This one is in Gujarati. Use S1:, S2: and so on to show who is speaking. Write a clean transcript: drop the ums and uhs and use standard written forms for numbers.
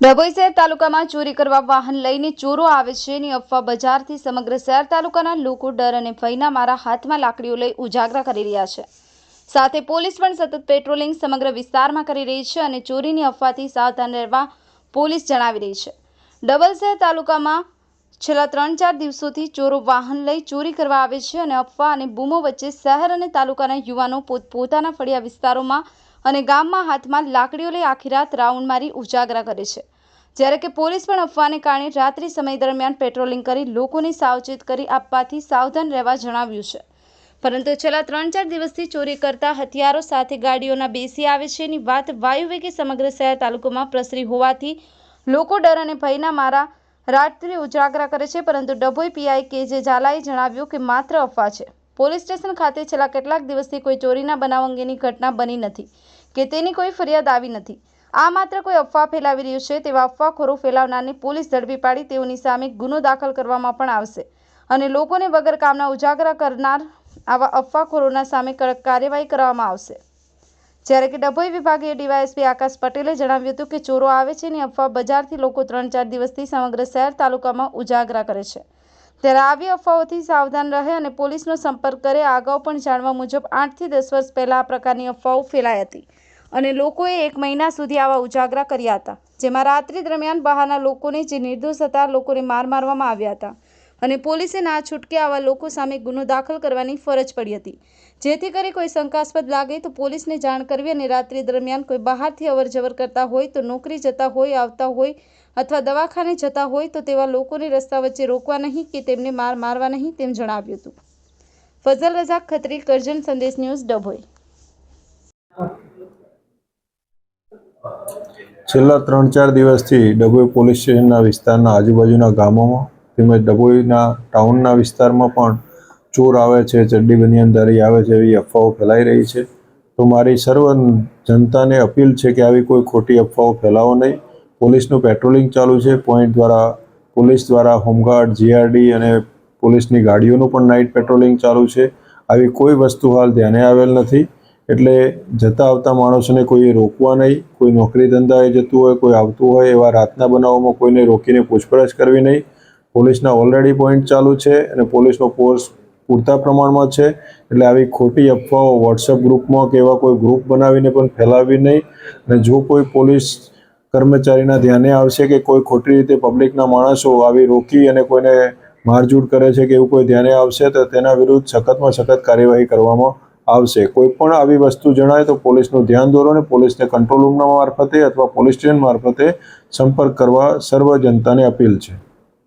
S1: ડભોઈ શહેર તાલુકામાં ચોરી કરવા વાહન લઈને ચોરો આવે છે ની અફવા બજારથી સમગ્ર શહેર તાલુકાના લોકો ડર અને ભયના મારા હાથમાં લાકડીઓ લઈ ઉજાગરા કરી રહ્યા છે। સાથે પોલીસ પણ સતત પેટ્રોલિંગ સમગ્ર વિસ્તારમાં કરી રહી છે અને ચોરીની અફવાથી સાવધાન રહેવા પોલીસ જણાવી રહી છે। ડભોઈ શહેર તાલુકામાં છેલ્લા 3-4 દિવસોથી ચોરો વાહન લઈ ચોરી કરવા આવે છે અને અફવા અને બૂમો વચ્ચે શહેર અને તાલુકાના યુવાનો પોતાના ફળિયા વિસ્તારોમાં અને ગામમાં હાથમાં લાકડીઓ લઈ આખી રાત રાઉન્ડ મારી ઉજાગરા કરે છે। જ્યારે કે પોલીસ પણ અફવાને કારણે રાત્રિ સમય દરમિયાન પેટ્રોલિંગ કરી લોકોને સાવચેત કરી આપવાથી સાવધાન રહેવા જણાવ્યું છે। પરંતુ છેલ્લા 3-4 દિવસથી ચોરી કરતા હથિયારો સાથે ગાડીઓના બેસી આવે છે ની વાત વાયુવેગે સમગ્ર શહેર તાલુકામાં પ્રસરી હોવાથી લોકો ડર અને ભયના મારા રાત્રિ ઉજાગરા કરે છે। પરંતુ ડભોઈ પીઆઈ કે.જે. ઝાલાએ જણાવ્યું કે માત્ર અફવા છે। પોલીસ સ્ટેશન ખાતે છેલ્લા કેટલાક દિવસથી કોઈ ચોરીના બનાવ અંગેની ઘટના બની નથી કે તેની કોઈ ફરિયાદ આવી નથી। આ માત્ર કોઈ અફવા ફેલાવી રહ્યું છે તેવા અફવાખોરો ફેલાવનારને પોલીસ ઝડપી પાડી તેઓની સામે ગુનો દાખલ કરવામાં પણ આવશે અને લોકોને વગર કામના ઉજાગરા કરનાર આવા અફવાખોરોના સામે કડક કાર્યવાહી કરવામાં આવશે। જ્યારે કે ડભોઈ વિભાગીય ડીવાયએસપી આકાશ પટેલે જણાવ્યું હતું કે ચોરો આવે છે ની અફવા બજારથી લોકો 3-4 દિવસથી સમગ્ર શહેર તાલુકામાં ઉજાગરા કરે છે। ત્યારે આવી અફવાઓથી સાવધાન રહે અને પોલીસનો સંપર્ક કરે। અગાઉ પણ જાણવા મુજબ 8 થી 10 વર્ષ પહેલા આ પ્રકારની અફવાઓ ફેલાઈ હતી અને લોકોએ 1 મહિના સુધી આવા ઉજાગરા કર્યા હતા, જેમાં રાત્રિ દરમિયાન બહારના લોકોને જે નિર્દોષ હતા લોકોને મારવામાં આવ્યા હતા અને પોલીસે ના છૂટકે આવા લોકો સામે ગુનો દાખલ કરવાની ફરજ પડી હતી, જેથી કરી કોઈ શંકાસ્પદ લાગે તો પોલીસને જાણ કરવી અને રાત્રિ દરમિયાન કોઈ બહારથી અવરજવર કરતા હોય તો નોકરી જતા હોય, આવતા હોય અથવા દવાખાને જતા હોય તો તેવા લોકોને રસ્તા વચ્ચે રોકવા નહીં કે તેમને મારવા નહીં તેમ જણાવ્યું હતું। ફઝલ રઝાક ખત્રી, કરજણ સંદેશ ન્યૂઝ, ડભોઈ।
S2: છેલ્લા 3-4 દિવસથી ડભોઈ પોલીસ સ્ટેશનના વિસ્તારના આજુબાજુના ગામોમાં તેમજ ડભોઈના ટાઉનના વિસ્તારમાં પણ ચોર આવે છે, ચડ્ડી બનિયાનધારી આવે છે એવી અફવાઓ ફેલાઈ રહી છે। તો મારી સર્વ જનતાને અપીલ છે કે આવી કોઈ ખોટી અફવાઓ ફેલાવો નહીં। પોલીસનું પેટ્રોલિંગ ચાલુ છે, પોઈન્ટ દ્વારા પોલીસ દ્વારા હોમગાર્ડ, જીઆરડી અને પોલીસની ગાડીઓનું પણ નાઇટ પેટ્રોલિંગ ચાલુ છે। આવી કોઈ વસ્તુ હાલ ધ્યાને આવેલ નથી, એટલે જતા આવતા માણસોને કોઈએ રોકવા નહીં। કોઈ નોકરી ધંધાએ જતું હોય, કોઈ આવતું હોય એવા રાતના બનાવોમાં કોઈને રોકીને પૂછપરછ કરવી નહીં। પોલીસના ઓલરેડી પોઈન્ટ ચાલુ છે અને પોલીસનો ફોર્સ પૂરતા પ્રમાણમાં છે, એટલે આવી ખોટી અફવાઓ વોટ્સએપ ગ્રુપમાં કે એવા કોઈ ગ્રુપ બનાવીને પણ ફેલાવવી નહીં। અને જો કોઈ પોલીસ કર્મચારીના ધ્યાને આવશે કે કોઈ ખોટી રીતે પબ્લિકના માણસો આવી રોકી અને કોઈને મારઝૂડ કરે છે કે એવું કોઈ ધ્યાને આવશે તો તેના વિરુદ્ધ સખતમાં સખત કાર્યવાહી કરવામાં આવશે। કોઈ પણ આવી વસ્તુ જણાય તો પોલીસનું ધ્યાન દોરો અને પોલીસને કંટ્રોલ રૂમના મારફતે અથવા પોલીસ સ્ટેશન મારફતે સંપર્ક કરવા સર્વ જનતાને અપીલ છે।